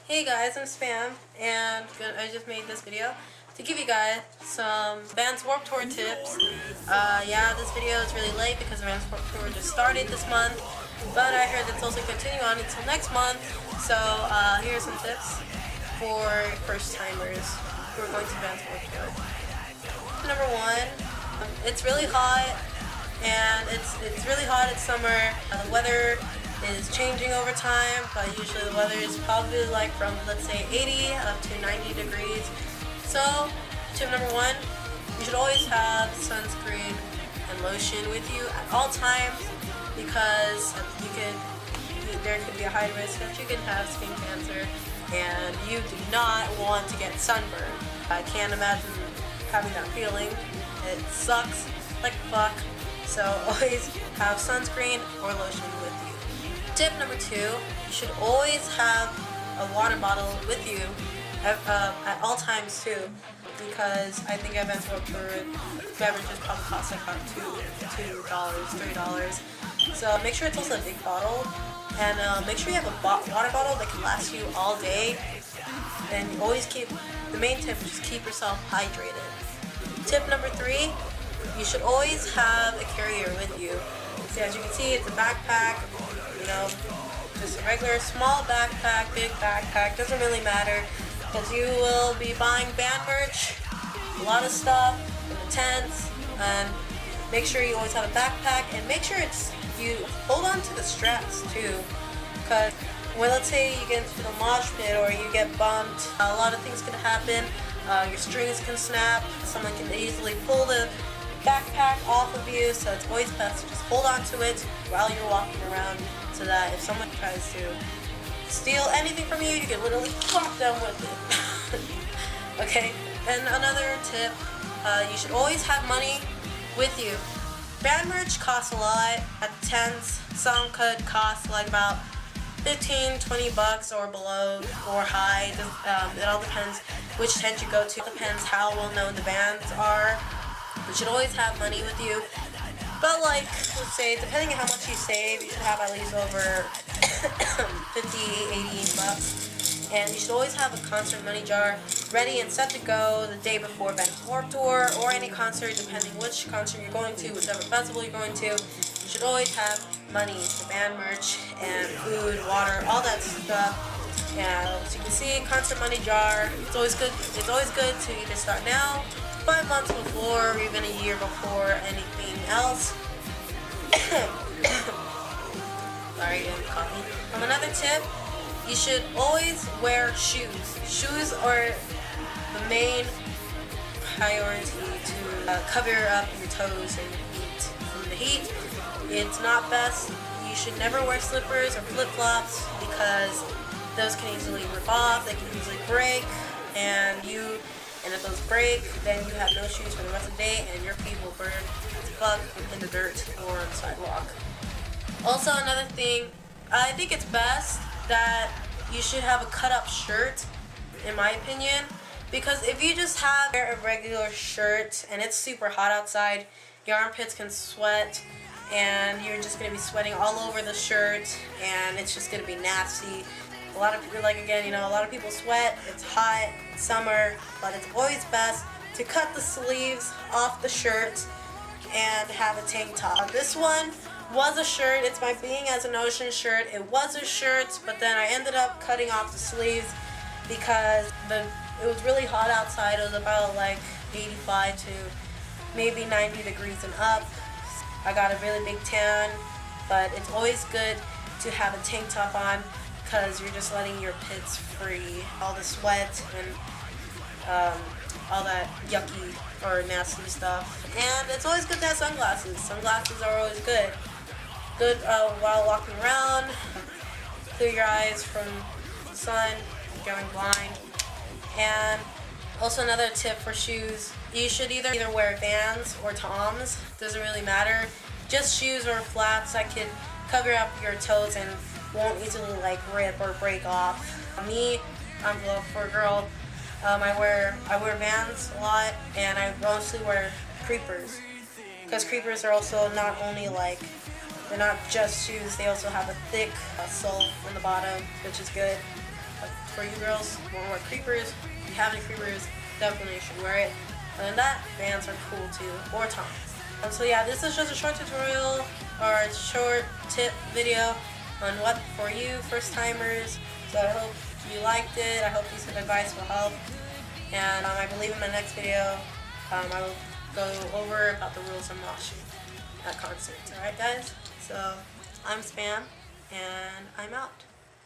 Hey guys, I'm Spam, and I just made this video to give you guys some Vans Warped Tour tips. Yeah, this video is really late because Vans Warped Tour just started this month, but I heard it's also continuing on until next month. So here are some tips for first timers who are going to Vans Warped Tour. Number one, it's really hot, and it's really hot. It's summer. The weather is changing over time, but usually the weather is probably like from, let's say, 80 up to 90 degrees. So tip number one, you should always have sunscreen and lotion with you at all times, because there could be a high risk that you can have skin cancer, and you do not want to get sunburned. I can't imagine having that feeling. It sucks like fuck. So always have sunscreen or lotion with you. Tip number two, you should always have a water bottle with you at all times too, because I think at Vans Warped Tour beverages probably cost like about $2, $3. So make sure it's also a big bottle, and make sure you have a water bottle that can last you all day. And always the main tip is just keep yourself hydrated. Tip number three, you should always have a carrier with you. So as you can see, it's a backpack. Just a regular small backpack, big backpack, doesn't really matter, because you will be buying band merch, a lot of stuff in the tents, and make sure you always have a backpack, and make sure you hold on to the straps too, because when, let's say, you get into the mosh pit or you get bumped, a lot of things can happen. Your strings can snap, someone can easily pull the backpack off of you, so it's always best to just hold on to it while you're walking around, so that if someone tries to steal anything from you, you can literally clock them with it. Okay, and another tip, you should always have money with you. Band merch costs a lot. At tents, some could cost like about $15-20 or below, or high. It all depends which tent you go to. It depends how well known the bands are. You should always have money with you. But like, let's say, depending on how much you save, you should have at least over 50-80 bucks. And you should always have a concert money jar ready and set to go the day before Vans Warped Tour or any concert, depending which concert you're going to, whichever festival you're going to. You should always have money for band merch and food, water, all that stuff. And as you can see, concert money jar. It's always good to either start now, 5 months before, or even a year before anything else. Sorry, I'm coughing. Another tip, you should always wear shoes. Shoes are the main priority to cover up your toes and your feet from the heat. It's not best. You should never wear slippers or flip-flops, because those can easily rip off, they can easily break, and if those break, then you have no shoes for the rest of the day, and your feet will burn as fuck in the dirt or on the sidewalk. Also, another thing, I think it's best that you should have a cut-up shirt, in my opinion, because if you just have a regular shirt and it's super hot outside, your armpits can sweat, and you're just going to be sweating all over the shirt, and it's just going to be nasty. A lot of people, a lot of people sweat, it's hot, it's summer, but it's always best to cut the sleeves off the shirt and have a tank top. This one was a shirt, it's my Being as an Ocean shirt. It was a shirt, but then I ended up cutting off the sleeves because it was really hot outside. It was about like 85 to maybe 90 degrees and up. I got a really big tan, but it's always good to have a tank top on, because you're just letting your pits free, all the sweat and all that yucky or nasty stuff. And it's always good to have sunglasses. Sunglasses are always good. Good while walking around, clear your eyes from the sun, going blind. And also another tip for shoes, you should either wear Vans or Toms, doesn't really matter. Just shoes or flats that could cover up your toes and won't easily rip or break off. Me, for a girl, I wear Vans a lot, and I mostly wear Creepers, because Creepers are also not only they're not just shoes, they also have a thick sole on the bottom, which is good. for you girls who want to wear creepers, if you have any creepers, definitely should wear it. Other than that, Vans are cool too, or Toms. So yeah, this is just a short tutorial or a short tip video on what for you first timers. So I hope you liked it. I hope these advice will help. And I believe in my next video, I will go over about the rules of moshing at concerts. Alright guys? So I'm Spam, and I'm out.